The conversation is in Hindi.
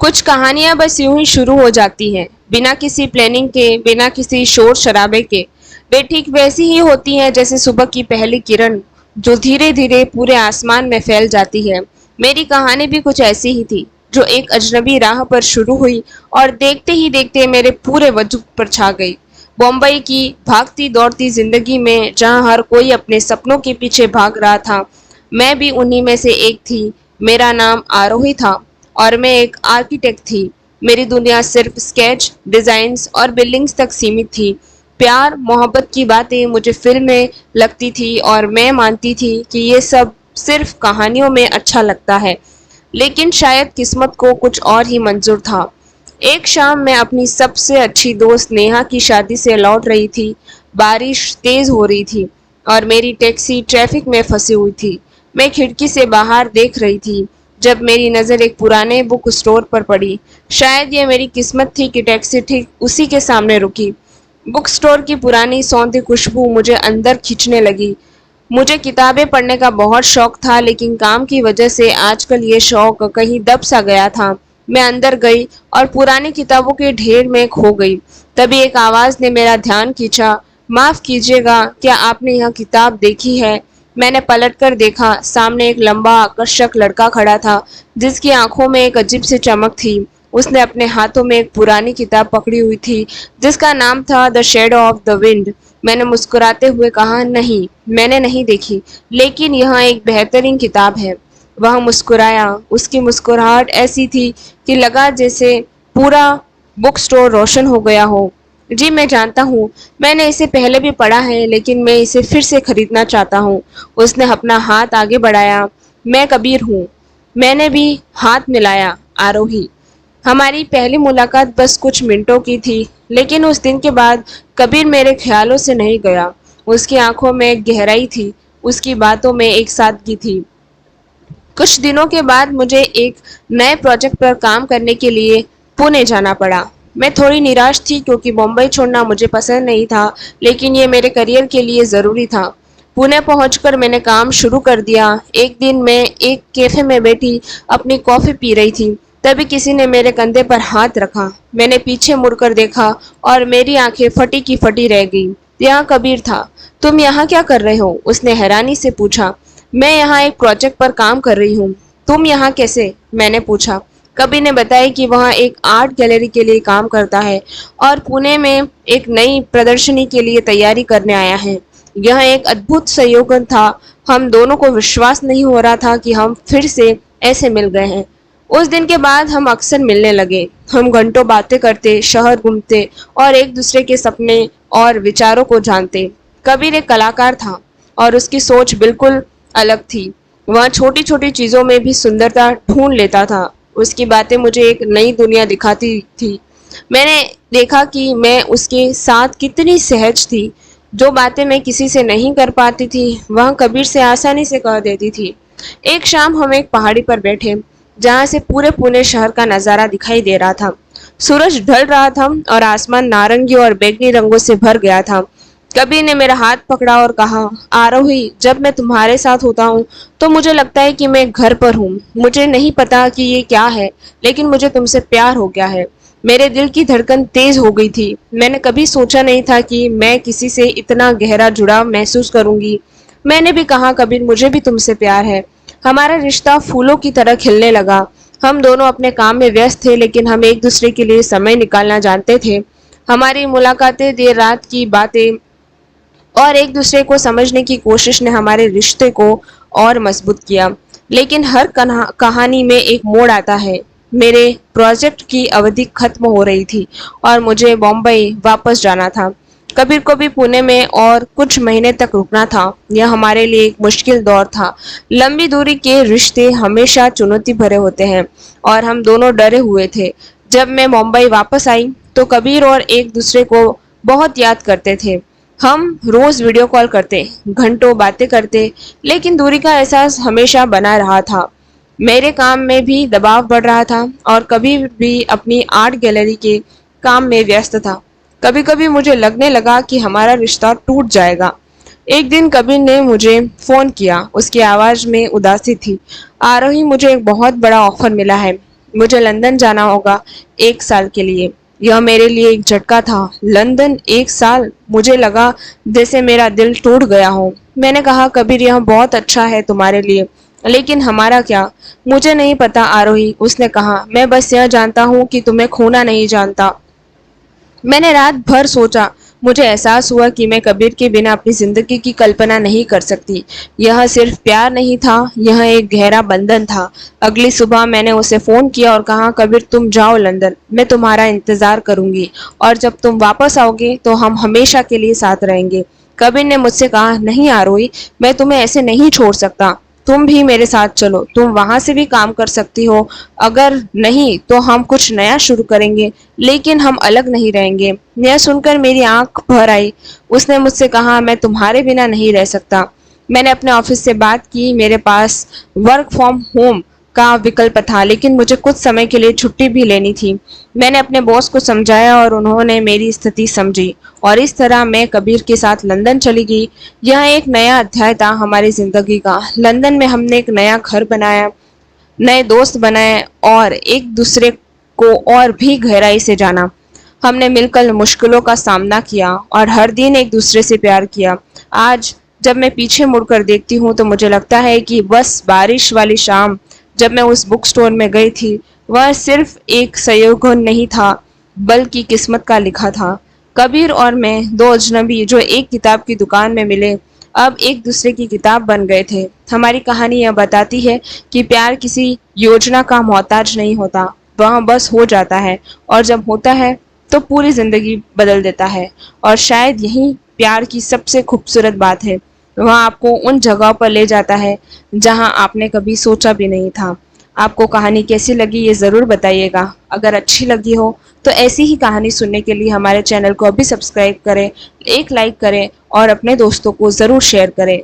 कुछ कहानियां बस यूं ही शुरू हो जाती हैं, बिना किसी प्लानिंग के, बिना किसी शोर शराबे के। वे ठीक वैसी ही होती हैं जैसे सुबह की पहली किरण, जो धीरे धीरे पूरे आसमान में फैल जाती है। मेरी कहानी भी कुछ ऐसी ही थी, जो एक अजनबी राह पर शुरू हुई और देखते ही देखते मेरे पूरे वजूद पर छा गई। बॉम्बई की भागती दौड़ती जिंदगी में जहां हर कोई अपने सपनों के पीछे भाग रहा था, मैं भी उन्हीं में से एक थी। मेरा नाम आरोही था और मैं एक आर्किटेक्ट थी। मेरी दुनिया सिर्फ स्केच, डिजाइन्स और बिल्डिंग्स तक सीमित थी। प्यार मोहब्बत की बातें मुझे फिल्म में लगती थी और मैं मानती थी कि ये सब सिर्फ कहानियों में अच्छा लगता है, लेकिन शायद किस्मत को कुछ और ही मंजूर था। एक शाम मैं अपनी सबसे अच्छी दोस्त नेहा की शादी से लौट रही थी। बारिश तेज हो रही थी और मेरी टैक्सी ट्रैफिक में फंसी हुई थी। मैं खिड़की से बाहर देख रही थी जब मेरी नज़र एक पुराने बुक स्टोर पर पड़ी। शायद ये मेरी किस्मत थी कि टैक्सी ठीक उसी के सामने रुकी। बुक स्टोर की पुरानी सौंधी खुशबू मुझे अंदर खींचने लगी। मुझे किताबें पढ़ने का बहुत शौक था, लेकिन काम की वजह से आजकल ये शौक कहीं दब सा गया था। मैं अंदर गई और पुरानी किताबों के ढेर में खो गई। तभी एक आवाज ने मेरा ध्यान खींचा। माफ कीजिएगा, क्या आपने यह किताब देखी है? मैंने पलटकर देखा। सामने एक लंबा आकर्षक लड़का खड़ा था, जिसकी आंखों में एक अजीब सी चमक थी। उसने अपने हाथों में एक पुरानी किताब पकड़ी हुई थी, जिसका नाम था the shadow of the wind. मैंने मुस्कुराते हुए कहा, नहीं, मैंने नहीं देखी, लेकिन यह एक बेहतरीन किताब है। वह मुस्कुराया। उसकी मुस्कुराहट ऐसी थी कि लगा जैसे पूरा बुक स्टोर रोशन हो गया हो। जी मैं जानता हूँ, मैंने इसे पहले भी पढ़ा है, लेकिन मैं इसे फिर से खरीदना चाहता हूँ। उसने अपना हाथ आगे बढ़ाया। मैं कबीर हूँ। मैंने भी हाथ मिलाया। आरोही। हमारी पहली मुलाकात बस कुछ मिनटों की थी, लेकिन उस दिन के बाद कबीर मेरे ख्यालों से नहीं गया। उसकी आंखों में एक गहराई थी, उसकी बातों में एक सादगी थी। कुछ दिनों के बाद मुझे एक नए प्रोजेक्ट पर काम करने के लिए पुणे जाना पड़ा। मैं थोड़ी निराश थी क्योंकि मुंबई छोड़ना मुझे पसंद नहीं था, लेकिन ये मेरे करियर के लिए ज़रूरी था। पुणे पहुंचकर मैंने काम शुरू कर दिया। एक दिन मैं एक कैफे में बैठी अपनी कॉफ़ी पी रही थी, तभी किसी ने मेरे कंधे पर हाथ रखा। मैंने पीछे मुड़कर देखा और मेरी आंखें फटी की फटी रह गई। यहाँ कबीर था। तुम यहाँ क्या कर रहे हो? उसने हैरानी से पूछा। मैं यहाँ एक प्रोजेक्ट पर काम कर रही हूँ। तुम यहाँ कैसे? मैंने पूछा। कबीर ने बताया कि वह एक आर्ट गैलरी के लिए काम करता है और पुणे में एक नई प्रदर्शनी के लिए तैयारी करने आया है। यह एक अद्भुत संयोग था। हम दोनों को विश्वास नहीं हो रहा था कि हम फिर से ऐसे मिल गए हैं। उस दिन के बाद हम अक्सर मिलने लगे। हम घंटों बातें करते, शहर घूमते और एक दूसरे के सपने और विचारों को जानते। कबीर एक कलाकार था और उसकी सोच बिल्कुल अलग थी। वह छोटी छोटी चीजों में भी सुंदरता ढूंढ लेता था। उसकी बातें मुझे एक नई दुनिया दिखाती थी। मैंने देखा कि मैं उसके साथ कितनी सहज थी। जो बातें मैं किसी से नहीं कर पाती थी, वह कबीर से आसानी से कर देती थी। एक शाम हम एक पहाड़ी पर बैठे, जहाँ से पूरे पुणे शहर का नजारा दिखाई दे रहा था। सूरज ढल रहा था और आसमान नारंगी और बैंगनी रंगों से भर गया था। कबीर ने मेरा हाथ पकड़ा और कहा, आरोही, जब मैं तुम्हारे साथ होता हूँ तो मुझे लगता है कि मैं घर पर हूँ। मुझे नहीं पता कि ये क्या है, लेकिन मुझे तुमसे प्यार हो गया है। मेरे दिल की धड़कन तेज हो गई थी। मैंने कभी सोचा नहीं था कि मैं किसी से इतना गहरा जुड़ाव महसूस करूंगी। मैंने भी कहा, कबीर, मुझे भी तुमसे प्यार है। हमारा रिश्ता फूलों की तरह खिलने लगा। हम दोनों अपने काम में व्यस्त थे, लेकिन हम एक दूसरे के लिए समय निकालना जानते थे। हमारी मुलाकातें, देर रात की बातें और एक दूसरे को समझने की कोशिश ने हमारे रिश्ते को और मजबूत किया। लेकिन हर कहानी में एक मोड़ आता है। मेरे प्रोजेक्ट की अवधि खत्म हो रही थी और मुझे बॉम्बई वापस जाना था। कबीर को भी पुणे में और कुछ महीने तक रुकना था। यह हमारे लिए एक मुश्किल दौर था। लंबी दूरी के रिश्ते हमेशा चुनौती भरे होते हैं और हम दोनों डरे हुए थे। जब मैं मुंबई वापस आई तो कबीर और एक दूसरे को बहुत याद करते थे। हम रोज वीडियो कॉल करते, घंटों बातें करते, लेकिन दूरी का एहसास हमेशा बना रहा था। मेरे काम में भी दबाव बढ़ रहा था और कभी भी अपनी आर्ट गैलरी के काम में व्यस्त था। कभी कभी मुझे लगने लगा कि हमारा रिश्ता टूट जाएगा। एक दिन कबीर ने मुझे फोन किया। उसकी आवाज में उदासी थी। आरोही, मुझे एक बहुत बड़ा ऑफर मिला है। मुझे लंदन जाना होगा 1 साल के लिए। यह मेरे लिए एक झटका था। लंदन 1 साल, मुझे लगा जैसे मेरा दिल टूट गया हो। मैंने कहा, कबीर यह बहुत अच्छा है तुम्हारे लिए, लेकिन हमारा क्या? मुझे नहीं पता आरोही, उसने कहा। मैं बस यह जानता हूँ कि तुम्हें खोना नहीं जानता। मैंने रात भर सोचा। मुझे एहसास हुआ कि मैं कबीर के बिना अपनी जिंदगी की कल्पना नहीं कर सकती। यह सिर्फ प्यार नहीं था, यह एक गहरा बंधन था। अगली सुबह मैंने उसे फोन किया और कहा, कबीर तुम जाओ लंदन, मैं तुम्हारा इंतजार करूंगी और जब तुम वापस आओगे तो हम हमेशा के लिए साथ रहेंगे। कबीर ने मुझसे कहा, नहीं आरोही, मैं तुम्हें ऐसे नहीं छोड़ सकता। तुम भी मेरे साथ चलो, तुम वहां से भी काम कर सकती हो। अगर नहीं तो हम कुछ नया शुरू करेंगे, लेकिन हम अलग नहीं रहेंगे। यह सुनकर मेरी आंख भर आई। उसने मुझसे कहा, मैं तुम्हारे बिना नहीं रह सकता। मैंने अपने ऑफिस से बात की। मेरे पास वर्क फ्रॉम होम का विकल्प था, लेकिन मुझे कुछ समय के लिए छुट्टी भी लेनी थी। मैंने अपने बॉस को समझाया और उन्होंने मेरी स्थिति समझी और इस तरह मैं कबीर के साथ लंदन चली गई। यह एक नया अध्याय था हमारी जिंदगी का। लंदन में हमने एक नया घर बनाया, नए दोस्त बनाए और एक दूसरे को और भी गहराई से जाना। हमने मिलकर मुश्किलों का सामना किया और हर दिन एक दूसरे से प्यार किया। आज जब मैं पीछे मुड़कर देखती हूँ तो मुझे लगता है कि बस बारिश वाली शाम जब मैं उस बुक स्टोर में गई थी, वह सिर्फ एक संयोग नहीं था, बल्कि किस्मत का लिखा था। कबीर और मैं, दो अजनबी जो एक किताब की दुकान में मिले, अब एक दूसरे की किताब बन गए थे। हमारी कहानी यह बताती है कि प्यार किसी योजना का मोहताज नहीं होता, वह बस हो जाता है और जब होता है तो पूरी जिंदगी बदल देता है। और शायद यही प्यार की सबसे खूबसूरत बात है, वह आपको उन जगहों पर ले जाता है जहां आपने कभी सोचा भी नहीं था। आपको कहानी कैसी लगी ये ज़रूर बताइएगा। अगर अच्छी लगी हो तो ऐसी ही कहानी सुनने के लिए हमारे चैनल को अभी सब्सक्राइब करें, एक लाइक करें और अपने दोस्तों को ज़रूर शेयर करें।